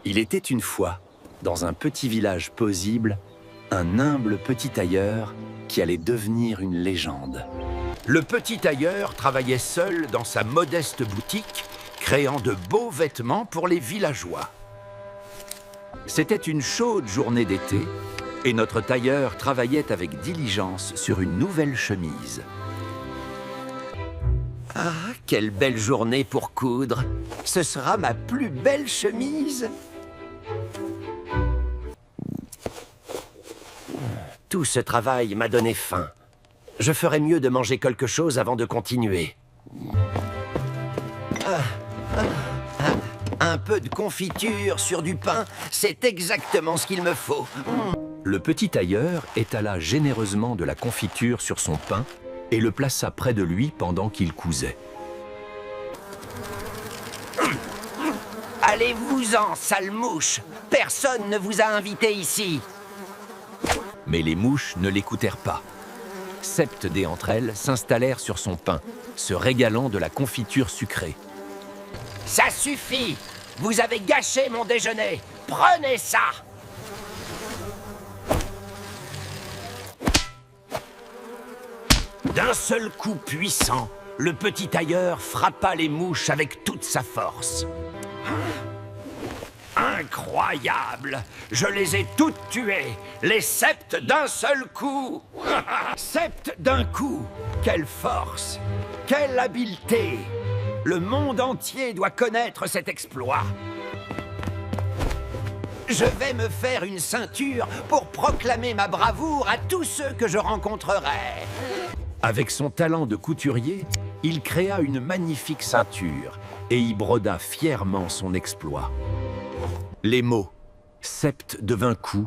Il était une fois, dans un petit village paisible, un humble petit tailleur qui allait devenir une légende. Le petit tailleur travaillait seul dans sa modeste boutique, créant de beaux vêtements pour les villageois. C'était une chaude journée d'été, et notre tailleur travaillait avec diligence sur une nouvelle chemise. Ah, quelle belle journée pour coudre! Ce sera ma plus belle chemise! Tout ce travail m'a donné faim. Je ferais mieux de manger quelque chose avant de continuer. Un peu de confiture sur du pain, c'est exactement ce qu'il me faut. Le petit tailleur étala généreusement de la confiture sur son pain et le plaça près de lui pendant qu'il cousait. Allez-vous-en, sale mouche! Personne ne vous a invité ici! Mais les mouches ne l'écoutèrent pas. 7 d'entre elles s'installèrent sur son pain, se régalant de la confiture sucrée. Ça suffit! Vous avez gâché mon déjeuner! Prenez ça! D'un seul coup puissant, le petit tailleur frappa les mouches avec toute sa force. Incroyable! Je les ai toutes tuées, les 7 d'un seul coup! 7 d'un coup! Quelle force! Quelle habileté! Le monde entier doit connaître cet exploit. Je vais me faire une ceinture pour proclamer ma bravoure à tous ceux que je rencontrerai. Avec son talent de couturier, il créa une magnifique ceinture et y broda fièrement son exploit. Les mots « Sept de vaincu »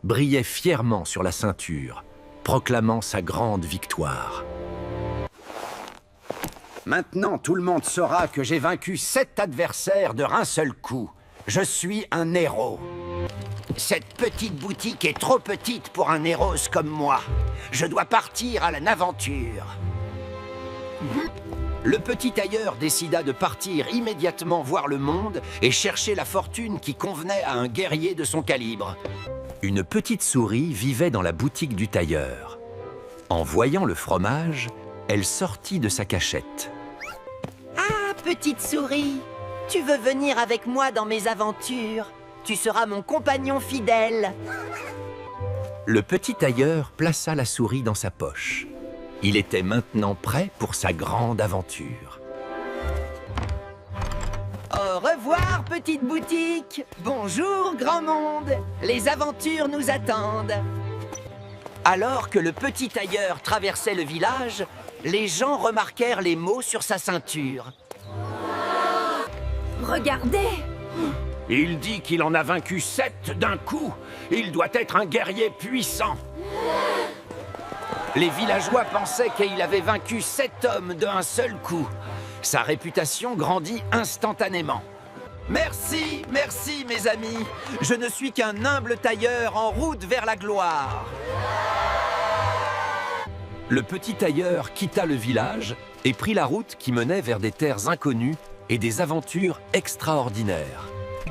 brillaient fièrement sur la ceinture, proclamant sa grande victoire. Maintenant, tout le monde saura que j'ai vaincu 7 adversaires d'un seul coup. Je suis un héros. Cette petite boutique est trop petite pour un héros comme moi. Je dois partir à l'aventure. Le petit tailleur décida de partir immédiatement voir le monde et chercher la fortune qui convenait à un guerrier de son calibre. Une petite souris vivait dans la boutique du tailleur. En voyant le fromage, elle sortit de sa cachette. « Ah, petite souris, tu veux venir avec moi dans mes aventures? Tu seras mon compagnon fidèle. » Le petit tailleur plaça la souris dans sa poche. Il était maintenant prêt pour sa grande aventure. Au revoir, petite boutique. Bonjour, grand monde. Les aventures nous attendent. Alors que le petit tailleur traversait le village, les gens remarquèrent les mots sur sa ceinture. Regardez! Il dit qu'il en a vaincu 7 d'un coup. Il doit être un guerrier puissant. Les villageois pensaient qu'il avait vaincu 7 hommes d'un seul coup. Sa réputation grandit instantanément. Merci, merci mes amis. Je ne suis qu'un humble tailleur en route vers la gloire. Le petit tailleur quitta le village et prit la route qui menait vers des terres inconnues et des aventures extraordinaires.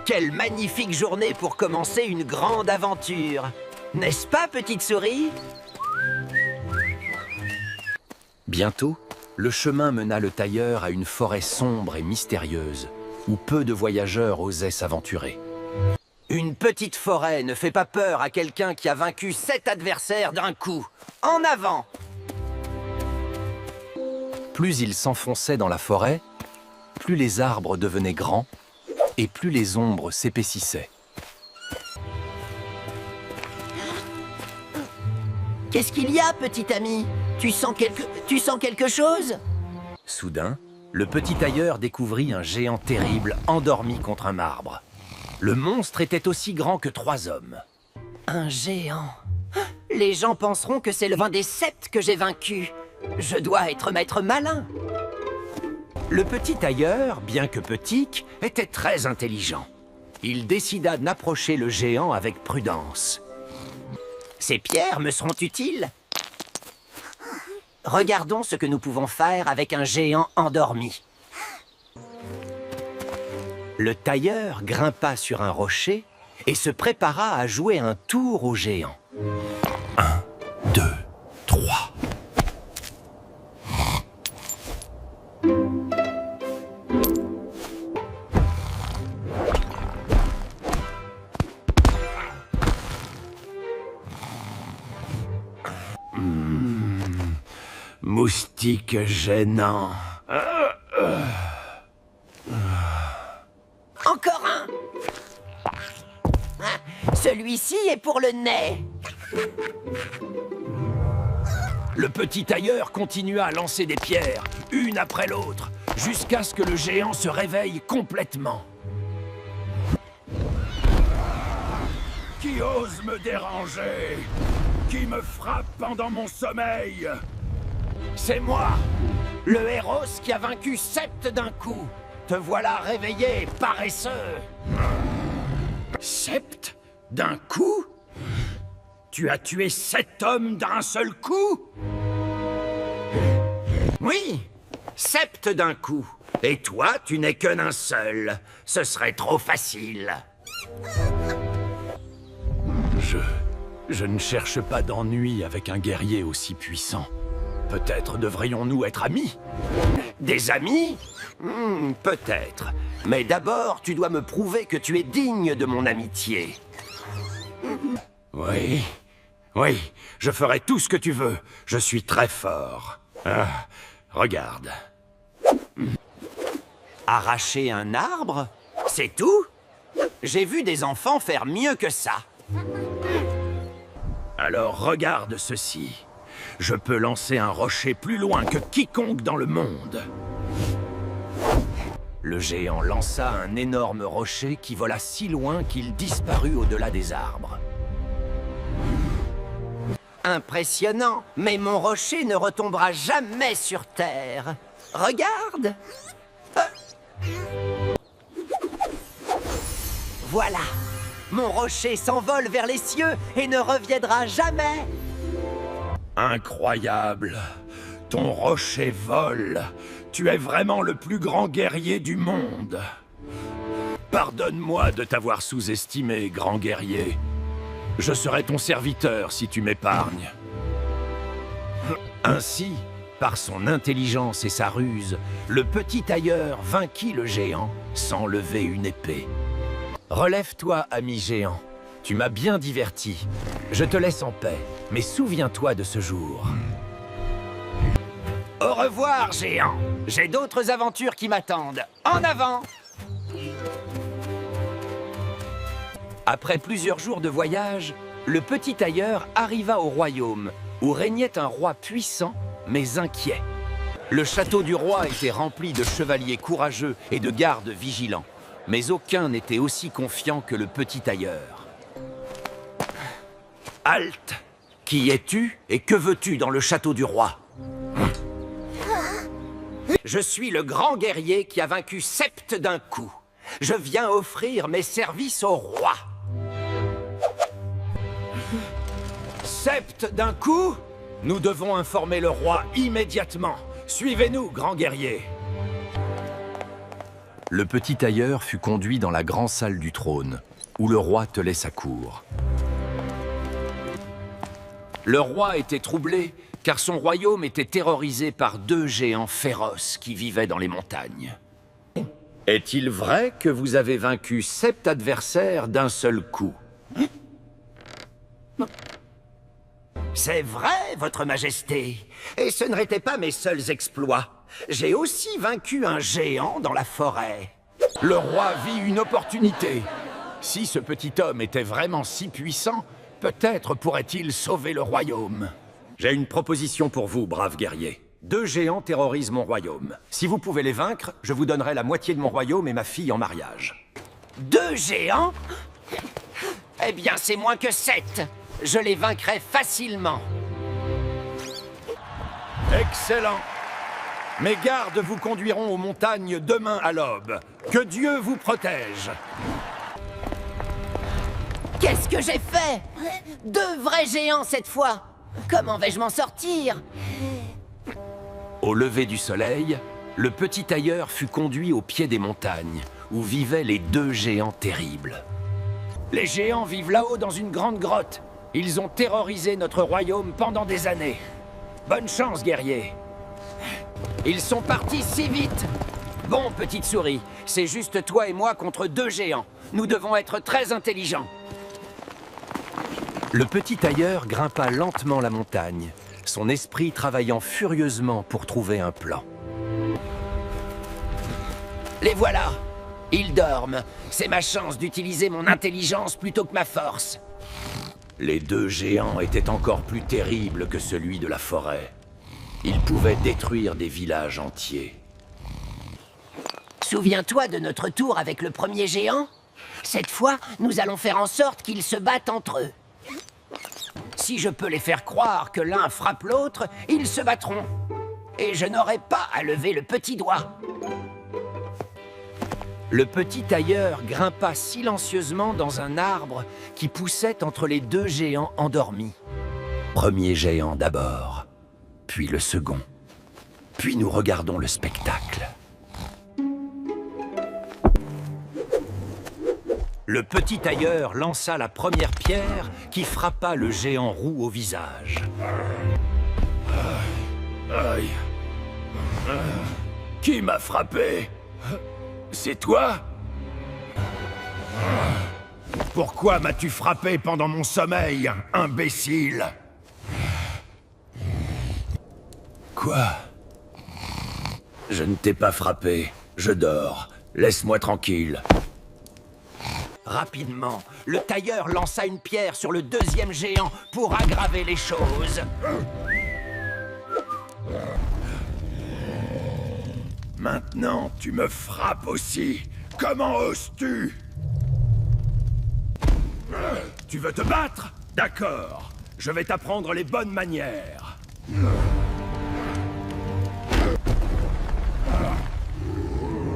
Quelle magnifique journée pour commencer une grande aventure. N'est-ce pas, petite souris? Bientôt, le chemin mena le tailleur à une forêt sombre et mystérieuse, où peu de voyageurs osaient s'aventurer. Une petite forêt ne fait pas peur à quelqu'un qui a vaincu 7 adversaires d'un coup. En avant! Plus il s'enfonçait dans la forêt, plus les arbres devenaient grands et plus les ombres s'épaississaient. Qu'est-ce qu'il y a, petit ami? Tu sens quelque chose? Soudain, le petit tailleur découvrit un géant terrible endormi contre un marbre. Le monstre était aussi grand que 3 hommes. Un géant. Les gens penseront que c'est l'un des 7 que j'ai vaincu. Je dois être maître malin. Le petit tailleur, bien que petit, était très intelligent. Il décida d'approcher le géant avec prudence. Ces pierres me seront utiles. Regardons ce que nous pouvons faire avec un géant endormi. Le tailleur grimpa sur un rocher et se prépara à jouer un tour au géant. 1, 2, 3. Moustique gênant. Encore un! Celui-ci est pour le nez. Le petit tailleur continua à lancer des pierres, une après l'autre, jusqu'à ce que le géant se réveille complètement. Qui ose me déranger? Qui me frappe pendant mon sommeil? C'est moi, le héros qui a vaincu Sept d'un coup. Te voilà réveillé, paresseux. Sept d'un coup? Tu as tué 7 hommes d'un seul coup? Oui, Sept d'un coup. Et toi, tu n'es que d'un seul. Ce serait trop facile. Je ne cherche pas d'ennui avec un guerrier aussi puissant. Peut-être devrions-nous être amis? Des amis? Peut-être. Mais d'abord, tu dois me prouver que tu es digne de mon amitié. Oui, je ferai tout ce que tu veux. Je suis très fort. Ah, regarde. Arracher un arbre? C'est tout? J'ai vu des enfants faire mieux que ça. Alors regarde ceci. Je peux lancer un rocher plus loin que quiconque dans le monde. Le géant lança un énorme rocher qui vola si loin qu'il disparut au-delà des arbres. Impressionnant, mais mon rocher ne retombera jamais sur terre. Regarde! Voilà! Mon rocher s'envole vers les cieux et ne reviendra jamais! Incroyable! Ton rocher vole! Tu es vraiment le plus grand guerrier du monde! Pardonne-moi de t'avoir sous-estimé, grand guerrier. Je serai ton serviteur si tu m'épargnes. Ainsi, par son intelligence et sa ruse, le petit tailleur vainquit le géant sans lever une épée. Relève-toi, ami géant. Tu m'as bien diverti. Je te laisse en paix, mais souviens-toi de ce jour. Au revoir, géant. J'ai d'autres aventures qui m'attendent. En avant! Après plusieurs jours de voyage, le petit tailleur arriva au royaume, où régnait un roi puissant, mais inquiet. Le château du roi était rempli de chevaliers courageux et de gardes vigilants, mais aucun n'était aussi confiant que le petit tailleur. Halte! Qui es-tu et que veux-tu dans le château du roi? Je suis le grand guerrier qui a vaincu Sept d'un coup. Je viens offrir mes services au roi. Sept d'un coup? Nous devons informer le roi immédiatement. Suivez-nous, grand guerrier. Le petit tailleur fut conduit dans la grande salle du trône, où le roi tenait sa cour. Le roi était troublé, car son royaume était terrorisé par 2 géants féroces qui vivaient dans les montagnes. Est-il vrai que vous avez vaincu 7 adversaires d'un seul coup? C'est vrai, votre majesté. Et ce n'étaient pas mes seuls exploits. J'ai aussi vaincu un géant dans la forêt. Le roi vit une opportunité. Si ce petit homme était vraiment si puissant, peut-être pourrait-il sauver le royaume. J'ai une proposition pour vous, brave guerrier. 2 géants terrorisent mon royaume. Si vous pouvez les vaincre, je vous donnerai la moitié de mon royaume et ma fille en mariage. 2 géants? Eh bien, c'est moins que 7. Je les vaincrai facilement. Excellent! Mes gardes vous conduiront aux montagnes demain à l'aube. Que Dieu vous protège! Qu'est-ce que j'ai fait? 2 vrais géants cette fois. Comment vais-je m'en sortir? Au lever du soleil, le petit tailleur fut conduit au pied des montagnes, où vivaient les deux géants terribles. Les géants vivent là-haut dans une grande grotte. Ils ont terrorisé notre royaume pendant des années. Bonne chance, guerrier. Ils sont partis si vite. Bon, petite souris, c'est juste toi et moi contre deux géants. Nous devons être très intelligents. Le petit tailleur grimpa lentement la montagne, son esprit travaillant furieusement pour trouver un plan. Les voilà. Ils dorment. C'est ma chance d'utiliser mon intelligence plutôt que ma force. Les deux géants étaient encore plus terribles que celui de la forêt. Ils pouvaient détruire des villages entiers. Souviens-toi de notre tour avec le premier géant? Cette fois, nous allons faire en sorte qu'ils se battent entre eux. Si je peux les faire croire que l'un frappe l'autre, ils se battront. Et je n'aurai pas à lever le petit doigt. Le petit tailleur grimpa silencieusement dans un arbre qui poussait entre les deux géants endormis. Premier géant d'abord, puis le second. Puis nous regardons le spectacle. Le petit tailleur lança la première pierre qui frappa le géant roux au visage. Aïe. Qui m'a frappé? C'est toi? Pourquoi m'as-tu frappé pendant mon sommeil, imbécile? Quoi? Je ne t'ai pas frappé. Je dors. Laisse-moi tranquille. Rapidement, le tailleur lança une pierre sur le deuxième géant pour aggraver les choses. Maintenant, tu me frappes aussi. Comment oses-tu? Tu veux te battre? D'accord. Je vais t'apprendre les bonnes manières.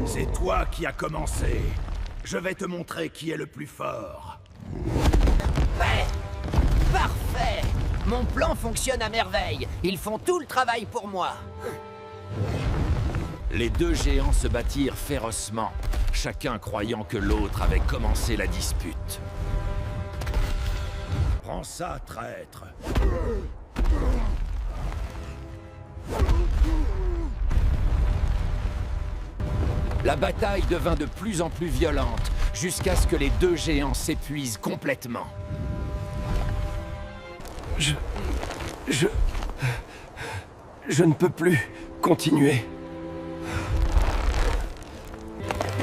C'est toi qui as commencé. Je vais te montrer qui est le plus fort. Parfait! Parfait! Mon plan fonctionne à merveille. Ils font tout le travail pour moi. Les deux géants se battirent férocement, chacun croyant que l'autre avait commencé la dispute. Prends ça, traître. La bataille devint de plus en plus violente, jusqu'à ce que les deux géants s'épuisent complètement. Je ne peux plus continuer.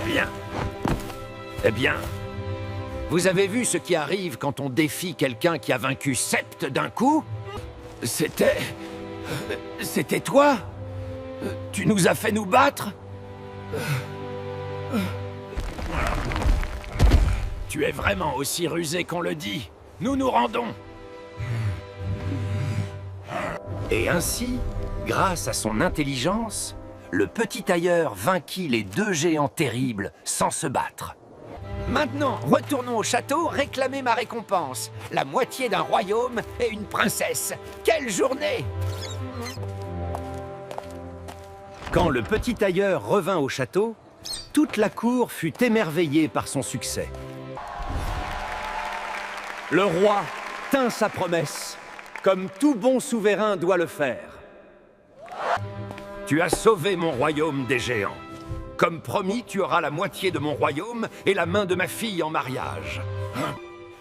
Bien. Eh bien, vous avez vu ce qui arrive quand on défie quelqu'un qui a vaincu Sept d'un coup? C'était toi? Tu nous as fait nous battre? Tu es vraiment aussi rusé qu'on le dit. Nous nous rendons. Et ainsi, grâce à son intelligence, le petit tailleur vainquit les deux géants terribles sans se battre. Maintenant, retournons au château réclamer ma récompense. La moitié d'un royaume et une princesse. Quelle journée! Quand le petit tailleur revint au château, toute la cour fut émerveillée par son succès. Le roi tint sa promesse, comme tout bon souverain doit le faire. Tu as sauvé mon royaume des géants. Comme promis, tu auras la moitié de mon royaume et la main de ma fille en mariage.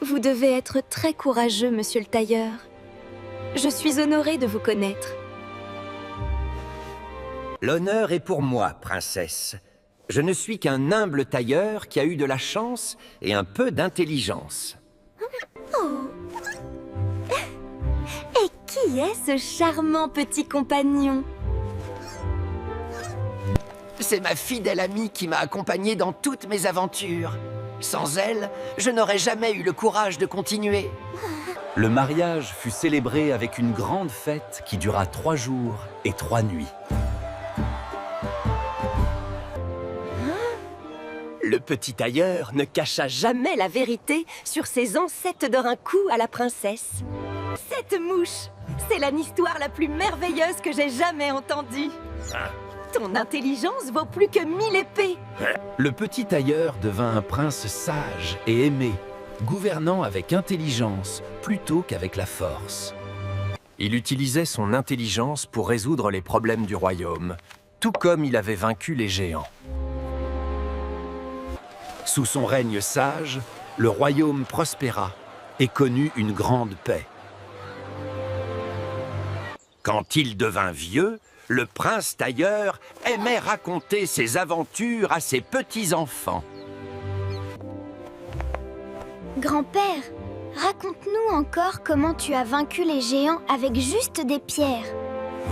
Vous devez être très courageux, monsieur le tailleur. Je suis honorée de vous connaître. L'honneur est pour moi, princesse. Je ne suis qu'un humble tailleur qui a eu de la chance et un peu d'intelligence. Et qui est ce charmant petit compagnon? C'est ma fidèle amie qui m'a accompagné dans toutes mes aventures. Sans elle, je n'aurais jamais eu le courage de continuer. Le mariage fut célébré avec une grande fête qui dura 3 jours et 3 nuits. Le petit tailleur ne cacha jamais la vérité sur ses ancêtres d'un coup à la princesse. Cette mouche, c'est l'histoire la plus merveilleuse que j'ai jamais entendue. Ton intelligence vaut plus que 1000 épées. Le petit tailleur devint un prince sage et aimé, gouvernant avec intelligence plutôt qu'avec la force. Il utilisait son intelligence pour résoudre les problèmes du royaume, tout comme il avait vaincu les géants. Sous son règne sage, le royaume prospéra et connut une grande paix. Quand il devint vieux, le prince tailleur aimait raconter ses aventures à ses petits-enfants. Grand-père, raconte-nous encore comment tu as vaincu les géants avec juste des pierres.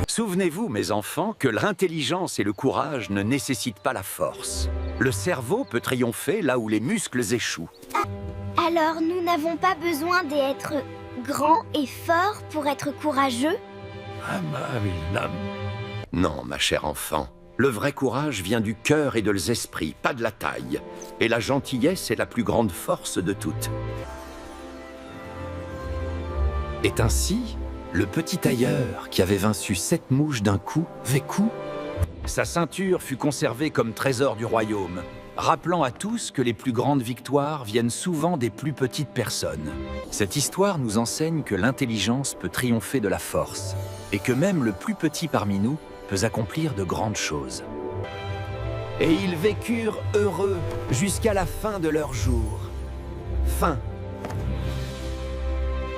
Souvenez-vous, mes enfants, que l'intelligence et le courage ne nécessitent pas la force. Le cerveau peut triompher là où les muscles échouent. Alors nous n'avons pas besoin d'être grands et forts pour être courageux? Non, ma chère enfant. Le vrai courage vient du cœur et de l'esprit, pas de la taille. Et la gentillesse est la plus grande force de toutes. Et ainsi, le petit tailleur, qui avait vaincu 7 mouches d'un coup, vécut. Sa ceinture fut conservée comme trésor du royaume, rappelant à tous que les plus grandes victoires viennent souvent des plus petites personnes. Cette histoire nous enseigne que l'intelligence peut triompher de la force, et que même le plus petit parmi nous peut accomplir de grandes choses. Et ils vécurent heureux jusqu'à la fin de leur jour. Fin.